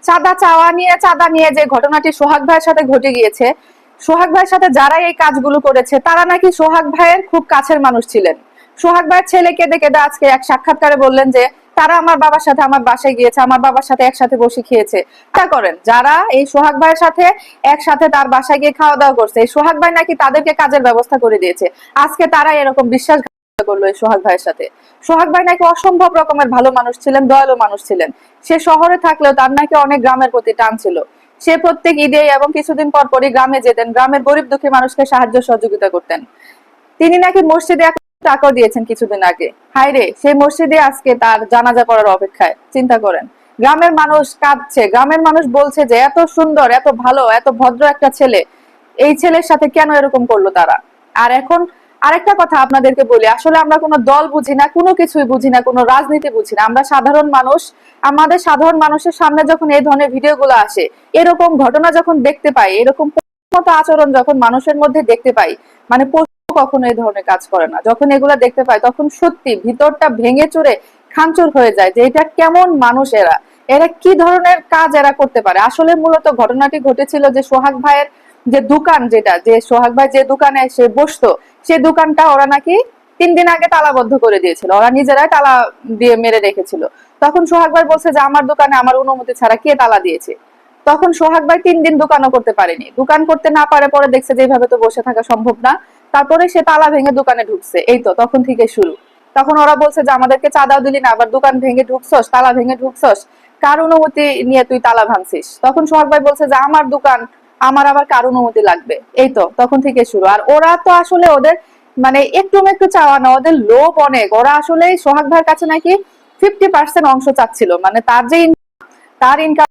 চাঁদা নিয়ে যে ঘটনাটি সোহাগ ভাইয়ের সাথে ঘটে গিয়েছে, সোহাগ ভাইয়ের সাথে যারা এই কাজগুলো করেছে তারা নাকি সোহাগ ভাইয়ের খুব কাছের মানুষ ছিলেন। সোহাগ ভাইয়ের ছেলে কেঁদে কেঁদে আজকে এক সাক্ষাৎকারে বললেন যে তারা আমার বাবার সাথে আমার বাসায় গিয়েছে, আমার বাবার সাথে একসাথে বসে খেয়েছে। তা করেন যারা এই সোহাগ ভাইয়ের সাথে একসাথে তার বাসায় গিয়ে খাওয়া দাওয়া করছে, এই সোহাগ ভাই নাকি তাদেরকে কাজের ব্যবস্থা করে দিয়েছে। আজকে তারা এরকম বিশ্বাস করলো এই সোহাগ ভাইয়ের সাথে। সোহাগ ভাই নাকি অসম্ভব রকমের ভালো মানুষ ছিলেন, দয়ালু মানুষ ছিলেন। সে শহরে থাকলেও তার নাকি অনেক গ্রামের প্রতি টান ছিল। সে প্রত্যেক ঈদে এবং কিছুদিন পর পরই গ্রামে যেতেন, গ্রামের গরিব দুঃখী মানুষকে সাহায্য সহযোগিতা করতেন। তিনি নাকি মসজিদে টাকাও দিয়েছেন কিছুদিন আগে। হায় রে, সেই মসজিদে আজকে তার জানাজা পড়ার অপেক্ষায়। চিন্তা করেন, গ্রামের মানুষ কাঁদছে, গ্রামের মানুষ বলছে যে এত সুন্দর, এত ভালো, এত ভদ্র একটা ছেলে, এই ছেলের সাথে কেন এরকম করলো তারা। আর এখন আরেকটা কথা আপনাদেরকে বলি, আসলে আমরা কোনো দল বুঝি না, কোনো কিছুই বুঝি না, কোনো রাজনীতি বুঝি না, আমরা সাধারণ মানুষ। আমাদের সাধারণ মানুষের সামনে যখন এই ধরনের ভিডিওগুলো আসে, এরকম ঘটনা যখন দেখতে পাই, এরকম মতো আচরণ যখন মানুষের মধ্যে দেখতে পাই, মানে কখনো এই ধরনের কাজ করে না, যখন এগুলা দেখতে পাই তখন সত্যি ভিতরটা ভেঙে চুরে খানচুর হয়ে যায় যে এটা কেমন মানুষ, এরা এরা কি ধরনের কাজ এরা করতে পারে। আসলে মূলত ঘটনাটি ঘটেছিল যে সোহাগ ভাইয়ের যে দোকান, যেটা যে সোহাগ ভাই যে দোকানে সে বসতো, সে দোকানটা ওরা নাকি 3 দিন আগে তালাবদ্ধ করে দিয়েছিল, ওরা নিজেরাই তালা দিয়ে মেরে রেখেছিল। তখন সোহাগ ভাই বলছে যে আমার দোকানে আমার অনুমতি ছাড়া কে তালা দিয়েছে। তখন সোহাগ ভাই 3 দিন দোকানও করতে পারেনি, দোকান করতে না পারে পরে দেখছে যে এইভাবে তো বসে থাকা সম্ভব না। তারপরে সে তালা ভেঙে দোকানে ঢুকছে, এই তো তখন থেকে শুরু। তখন ওরা বলছে যে আমাদেরকে চাঁদাও দিলি না, আবার দোকান ভেঙে ঢুকছস, তালা ভেঙে ঢুকছস, কার অনুমতি নিয়ে তুই তালা ভাঙছিস। তখন সোহাগ ভাই বলছে যে আমার দোকান, আমার আবার কার অনুমতি লাগবে। এই তো তখন থেকে শুরু। আর ওরা তো আসলে ওদের মানে একটু একটু চাওয়া না, ওদের লোভ অনেক। ওরা আসলে সোহাগ ভাইয়ের কাছে নাকি 50% অংশ চাচ্ছিল, মানে তার যে তার ইনকাম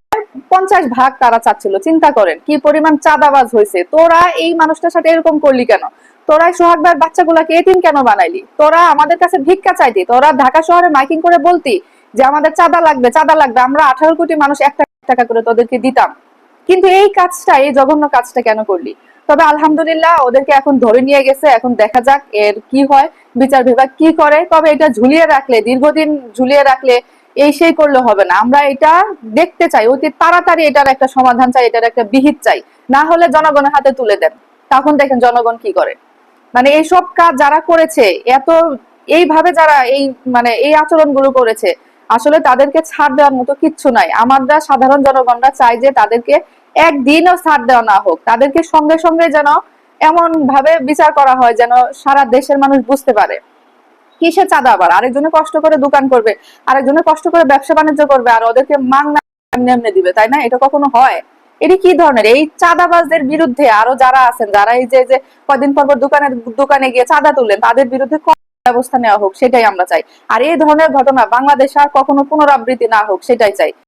50 ভাগ তারা চাচ্ছিল। চিন্তা করেন কি পরিমাণ চাঁদাবাজ হয়েছে। তোরা এই মানুষটার সাথে এরকম করলি কেন? তোরা সোহাগ ভাইয়ের বাচ্চাগুলাকে এতিম কেন বানাইলি? তোরা আমাদের কাছে ভিক্ষা চাইতি, তোরা ঢাকা শহরে মাইকিং করে বলতি যে আমাদের চাঁদা লাগবে, চাঁদা লাগবে, আমরা 18 কোটি মানুষ 1 টাকা করে তোদেরকে দিতাম। কিন্তু এই কাজটা, এই জঘন্য কাজটা কেন করলি? তবে আলহামদুলিল্লাহ ওদেরকে এখন ধরে নিয়ে গেছে, এখন দেখা যাক এর কি হয়, বিচার বিভাগ কি করে। তবে এটা ঝুলিয়ে রাখলে, দীর্ঘদিন ঝুলিয়ে রাখলে এই সেই করলে হবে না। আমরা এটা দেখতে চাই, অতি তাড়াতাড়ি এটার একটা সমাধান চাই, এটার একটা বিহিত চাই। না হলে জনগণের হাতে তুলে দেন, তখন দেখেন জনগণ কি করে। মানে এইসব কাজ যারা করেছে, এত এইভাবে যারা এই মানে এই আচরণ গুলো করেছে, আসলে তাদেরকে ছাড় দেওয়ার মতো কিচ্ছু নাই। আমরা সাধারণ জনগণরা চাই যে তাদেরকে একদিনও ছাড় দেওয়া না হোক, তাদেরকে সঙ্গে সঙ্গে যেন এমন ভাবে বিচার করা হয় যেন সারা দেশের মানুষ বুঝতে পারে কিসে চাঁদা। আবার আরেকজনে কষ্ট করে দোকান করবে, আরেকজনে কষ্ট করে ব্যবসা বাণিজ্য করবে, আর ওদেরকে মাংনা এমনি এমনি দিবে, তাই না? এটা কখনো হয়? এটি কি ধরনের? এই চাঁদাবাজদের বিরুদ্ধে আরো যারা আছেন, যারা এই যে যে কয়দিন পর পর দোকানে গিয়ে চাঁদা তুললেন, তাদের বিরুদ্ধে ব্যবস্থা নেওয়া হোক, সেটাই আমরা চাই। আর এই ধরনের ঘটনা বাংলাদেশে আর কখনো পুনরাবৃত্তি না হোক, সেটাই চাই।